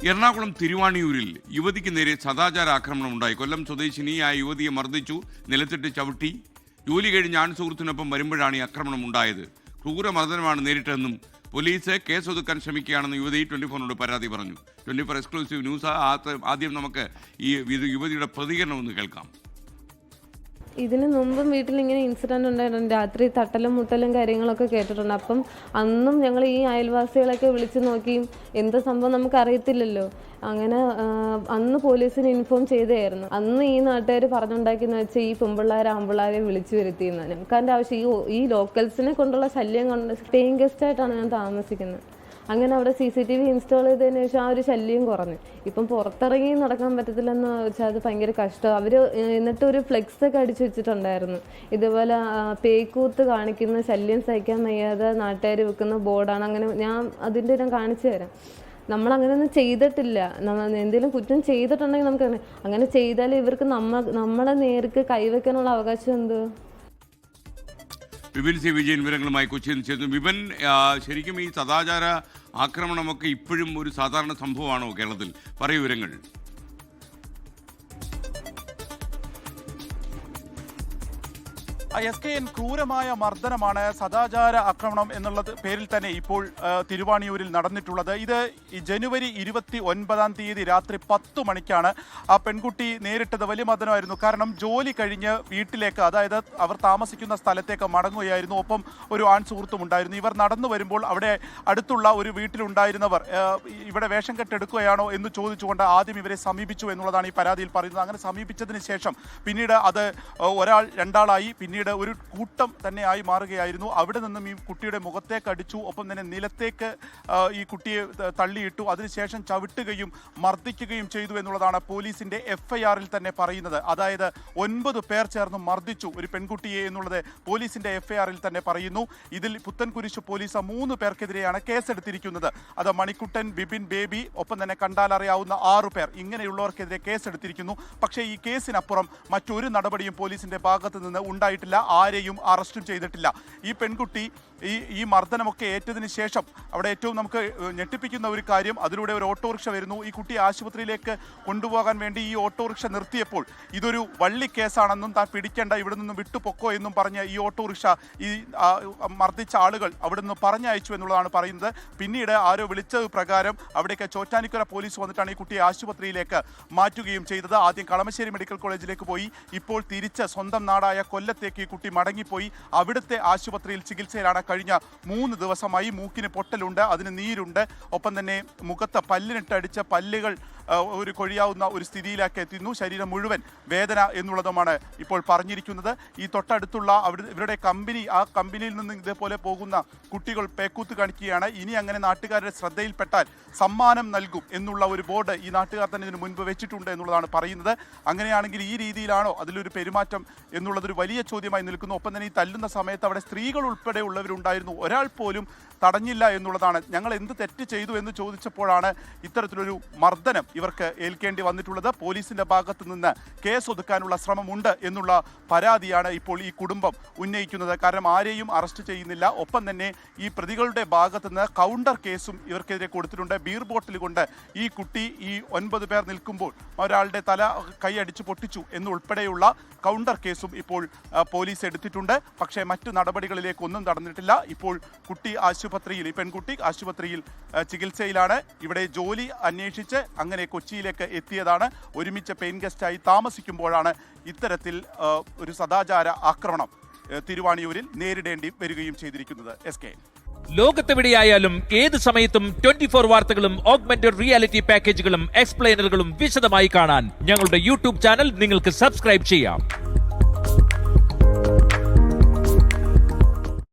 എറണാകുളം തിരുവാണിയൂരിൽ യുവതിക്ക് നേരെ സദാചാര ആക്രമണം ഉണ്ടായി. കൊല്ലം സ്വദേശിനി ആ യുവതിയെ മർദ്ദിച്ചു, നിലത്തിട്ട് ചവിട്ടി. ജോലി കഴിഞ്ഞ് ആൺ സുഹൃത്തിനൊപ്പം വരുമ്പോഴാണ് ഈ ആക്രമണം ഉണ്ടായത്. ക്രൂരമർദ്ദനമാണ് നേരിട്ടതെന്നും പോലീസ് കേസൊതുക്കാൻ ശ്രമിക്കുകയാണെന്ന് യുവതി 24നോട് പരാതി പറഞ്ഞു. 24 എക്സ്ക്ലൂസീവ് ന്യൂസ്. ആദ്യം നമുക്ക് ഈ യുവതിയുടെ പ്രതികരണം ഒന്ന് കേൾക്കാം. ഇതിന് മുമ്പും വീട്ടിൽ ഇങ്ങനെ ഇൻസിഡന്റ് ഉണ്ടായിട്ടുണ്ട്. രാത്രി തട്ടലും മുട്ടലും കാര്യങ്ങളൊക്കെ കേട്ടിട്ടുണ്ട്. അപ്പം അന്നും ഞങ്ങൾ ഈ അയൽവാസികളൊക്കെ വിളിച്ചു നോക്കിയും എന്താ സംഭവം നമുക്ക് അറിയത്തില്ലല്ലോ. അങ്ങനെ അന്ന് പോലീസിന് ഇൻഫോം ചെയ്തായിരുന്നു. അന്ന് ഈ നാട്ടുകാർ പറഞ്ഞുണ്ടാക്കിയെന്ന് വെച്ചാൽ ഈ പെൺപിള്ളേരെ ആൺപിള്ളേരെ വിളിച്ചു വരുത്തിയെന്നാണ്. നമുക്ക് അതിൻ്റെ ആവശ്യം ഈ ലോക്കൽസിനെ കൊണ്ടുള്ള ശല്യം കൊണ്ട് പേയിങ് ഗസ്റ്റ് ആയിട്ടാണ് ഞാൻ താമസിക്കുന്നത്. അങ്ങനെ അവിടെ CCTV ഇൻസ്റ്റാൾ ചെയ്തതിന് ശേഷം ആ ഒരു ശല്യം കുറഞ്ഞു. ഇപ്പം പുറത്തിറങ്ങി നടക്കാൻ പറ്റത്തില്ലെന്ന് വെച്ചാൽ അത് ഭയങ്കര കഷ്ടം. അവർ എന്നിട്ട് ഒരു ഫ്ലെക്സ് ഒക്കെ അടിച്ചു വെച്ചിട്ടുണ്ടായിരുന്നു. ഇതുപോലെ പേക്കൂത്ത് കാണിക്കുന്ന ശല്യം സഹിക്കാൻ വയ്യാതെ നാട്ടുകാർ വെക്കുന്ന ബോർഡാണ്. അങ്ങനെ ഞാൻ കാണിച്ചു തരാം. നമ്മളങ്ങനെയൊന്നും ചെയ്തിട്ടില്ല. എന്തെങ്കിലും കുറ്റം ചെയ്തിട്ടുണ്ടെങ്കിൽ നമുക്ക് അങ്ങനെ ചെയ്താൽ ഇവർക്ക് നമ്മളെ നേർക്ക് കൈവയ്ക്കാനുള്ള അവകാശം എന്ത്? വിപിൻ സി വിജയൻ വിവരങ്ങളുമായി കൊച്ചിയിൽ ചേർന്നു. വിപിൻ, ശരിക്കും ഈ സദാചാര ആക്രമണമൊക്കെ ഇപ്പോഴും ഒരു സാധാരണ സംഭവമാണോ കേരളത്തിൽ? പറയൂ വിവരങ്ങൾ. SKN ക്രൂരമായ മർദ്ദനമാണ് സദാചാര ആക്രമണം എന്നുള്ള പേരിൽ തന്നെ ഇപ്പോൾ തിരുവാണിയൂരിൽ നടന്നിട്ടുള്ളത്. ഇത് ജനുവരി 29-ാം തീയതി രാത്രി 10 മണിക്കാണ് ആ പെൺകുട്ടി നേരിട്ടത്. വലിയ മർദ്ദനമായിരുന്നു. കാരണം ജോലി കഴിഞ്ഞ് വീട്ടിലേക്ക്, അതായത് അവർ താമസിക്കുന്ന സ്ഥലത്തേക്ക് മടങ്ങുകയായിരുന്നു. ഒപ്പം ഒരു ആൺ സുഹൃത്തും ഉണ്ടായിരുന്നു. ഇവർ നടന്നു വരുമ്പോൾ അവിടെ അടുത്തുള്ള ഒരു വീട്ടിലുണ്ടായിരുന്നവർ ഇവിടെ വേഷം കെട്ടെടുക്കുകയാണോ എന്ന് ചോദിച്ചുകൊണ്ട് ആദ്യം ഇവരെ സമീപിച്ചു എന്നുള്ളതാണ് ഈ പരാതിയിൽ പറയുന്നത്. അങ്ങനെ സമീപിച്ചതിന് ശേഷം പിന്നീട് അത് ഒരാൾ രണ്ടാളായി, പിന്നീട് ഒരു കൂട്ടം തന്നെ ആയി മാറുകയായിരുന്നു. അവിടെ നിന്നും ഈ കുട്ടിയുടെ മുഖത്തേക്ക് അടിച്ചു. ഒപ്പം തന്നെ നിലത്തേക്ക് ഈ കുട്ടിയെ തള്ളിയിട്ടു. അതിനുശേഷം ചവിട്ടുകയും മർദ്ദിക്കുകയും ചെയ്തു എന്നുള്ളതാണ് പോലീസിന്റെ FIR-ൽ തന്നെ പറയുന്നത്. അതായത് 9 പേർ ചേർന്ന് മർദ്ദിച്ചു ഒരു പെൺകുട്ടിയെ എന്നുള്ളത് പോലീസിന്റെ FIR-ൽ തന്നെ പറയുന്നു. ഇതിൽ പുത്തൻകുരിശ് പോലീസ് 3 പേർക്കെതിരെയാണ് കേസെടുത്തിരിക്കുന്നത്. അത് മണിക്കുട്ടൻ, ബിപിൻ, ബേബി, ഒപ്പം തന്നെ കണ്ടാലറിയാവുന്ന 6 പേർ, ഇങ്ങനെയുള്ളവർക്കെതിരെ കേസെടുത്തിരിക്കുന്നു. പക്ഷേ ഈ കേസിനപ്പുറം മറ്റൊരു നടപടിയും പോലീസിന്റെ ഭാഗത്ത് നിന്ന് ഉണ്ടായിട്ടില്ല. ആരെയും അറസ്റ്റും ചെയ്തിട്ടില്ല. ഈ പെൺകുട്ടി ഈ മർദ്ദനമൊക്കെ ഏറ്റതിന് ശേഷം അവിടെ ഏറ്റവും നമുക്ക് ഞെട്ടിപ്പിക്കുന്ന ഒരു കാര്യം, അതിലൂടെ ഒരു ഓട്ടോറിക്ഷ വരുന്നു. ഈ കുട്ടിയെ ആശുപത്രിയിലേക്ക് കൊണ്ടുപോകാൻ വേണ്ടി ഈ ഓട്ടോറിക്ഷ നിർത്തിയപ്പോൾ ഇതൊരു വള്ളി കേസാണെന്നും താൻ പിടിക്കേണ്ട, ഇവിടെ നിന്നും വിട്ടുപൊക്കോ എന്നും പറഞ്ഞ് ഈ ഓട്ടോറിക്ഷ ഈ മർദ്ദിച്ച ആളുകൾ അവിടെ നിന്ന് പറഞ്ഞയച്ചു എന്നുള്ളതാണ് പറയുന്നത്. പിന്നീട് ആരോ വിളിച്ചത് പ്രകാരം അവിടേക്ക് ചോറ്റാനിക്കര പോലീസ് വന്നിട്ടാണ് ഈ കുട്ടിയെ ആശുപത്രിയിലേക്ക് മാറ്റുകയും ചെയ്തത്. ആദ്യം കളമശ്ശേരി മെഡിക്കൽ കോളേജിലേക്ക് പോയി. ഇപ്പോൾ തിരിച്ച് സ്വന്തം നാടായ കൊല്ലത്തേക്ക് ഈ കുട്ടി മടങ്ങിപ്പോയി. അവിടുത്തെ ആശുപത്രിയിൽ ചികിത്സയിലാണ് കഴിഞ്ഞ 3 ദിവസമായി. മൂക്കിന് പൊട്ടലുണ്ട്, അതിന് നീരുണ്ട്. ഒപ്പം തന്നെ മുഖത്ത് പല്ലിനിട്ടടിച്ച പല്ലുകൾ ഒരു കൊഴിയാവുന്ന ഒരു സ്ഥിതിയിലേക്ക് എത്തുന്നു. ശരീരം മുഴുവൻ വേദന എന്നുള്ളതുമാണ് ഇപ്പോൾ പറഞ്ഞിരിക്കുന്നത്. ഈ തൊട്ടടുത്തുള്ള ഇവരുടെ കമ്പനി, ആ കമ്പനിയിൽ നിന്ന് ഇതേപോലെ പോകുന്ന കുട്ടികൾ പേക്കൂത്ത് കാണിക്കുകയാണ്. ഇനി അങ്ങനെ നാട്ടുകാരുടെ ശ്രദ്ധയിൽപ്പെട്ടാൽ സമ്മാനം നൽകും എന്നുള്ള ഒരു ബോർഡ് ഈ നാട്ടുകാർ തന്നെ ഇതിന് മുൻപ് വെച്ചിട്ടുണ്ട് എന്നുള്ളതാണ് പറയുന്നത്. അങ്ങനെയാണെങ്കിൽ ഈ രീതിയിലാണോ അതിലൊരു പെരുമാറ്റം എന്നുള്ളതൊരു വലിയ ചോദ്യമായി നിൽക്കുന്നു. ഒപ്പം തന്നെ ഈ തല്ലുന്ന സമയത്ത് അവിടെ സ്ത്രീകൾ ഉൾപ്പെടെ ഉള്ളവരുണ്ടായിരുന്നു. ഒരാൾ പോലും തടഞ്ഞില്ല എന്നുള്ളതാണ്. ഞങ്ങൾ എന്ത് തെറ്റ് ചെയ്തു എന്ന് ചോദിച്ചപ്പോഴാണ് ഇത്തരത്തിലൊരു മർദ്ദനം ഇവർക്ക് ഏൽക്കേണ്ടി വന്നിട്ടുള്ളത്. പോലീസിന്റെ ഭാഗത്ത് നിന്ന് കേസ് ഒതുക്കാനുള്ള ശ്രമമുണ്ട് എന്നുള്ള പരാതിയാണ് ഇപ്പോൾ ഈ കുടുംബം ഉന്നയിക്കുന്നത്. കാരണം ആരെയും അറസ്റ്റ് ചെയ്യുന്നില്ല. ഒപ്പം തന്നെ ഈ പ്രതികളുടെ ഭാഗത്ത് നിന്ന് കൗണ്ടർ കേസും ഇവർക്കെതിരെ കൊടുത്തിട്ടുണ്ട്. ബീർ ബോട്ടിൽ കൊണ്ട് ഈ കുട്ടി ഈ 9 പേർ നിൽക്കുമ്പോൾ ഒരാളുടെ തല കൈയടിച്ച് പൊട്ടിച്ചു എന്നുൾപ്പെടെയുള്ള കൗണ്ടർ കേസും ഇപ്പോൾ പോലീസ് എടുത്തിട്ടുണ്ട്. പക്ഷേ മറ്റു നടപടികളിലേക്കൊന്നും നടന്നിട്ടില്ല. ഇപ്പോൾ ഈ പെൺകുട്ടി ആശുപത്രിയിൽ ചികിത്സയിലാണ്. ഇവിടെ ജോലി അന്വേഷിച്ച് അങ്ങനെ കൊച്ചിയിലേക്ക് എത്തിയതാണ്. ഒരുമിച്ച് പെയിൻ ഗസ്റ്റായി താമസിക്കുമ്പോഴാണ് ഇത്തരത്തിൽ ഒരു സദാചാര ആക്രമണം തിരുവാണിയൂരിൽ നേരിടേണ്ടി വരികയും ചെയ്തിരിക്കുന്നത്. ലോകത്തെവിടെയായാലും ഏത് സമയത്തും 24 വാർത്തകളും ഓഗ്മെന്റഡ് റിയാലിറ്റി പാക്കേജുകളും എക്സ്പ്ലെയിനറുകളും വിശദമായി കാണാൻ ഞങ്ങളുടെ YouTube ചാനൽ നിങ്ങൾക്ക് സബ്സ്ക്രൈബ് ചെയ്യാം.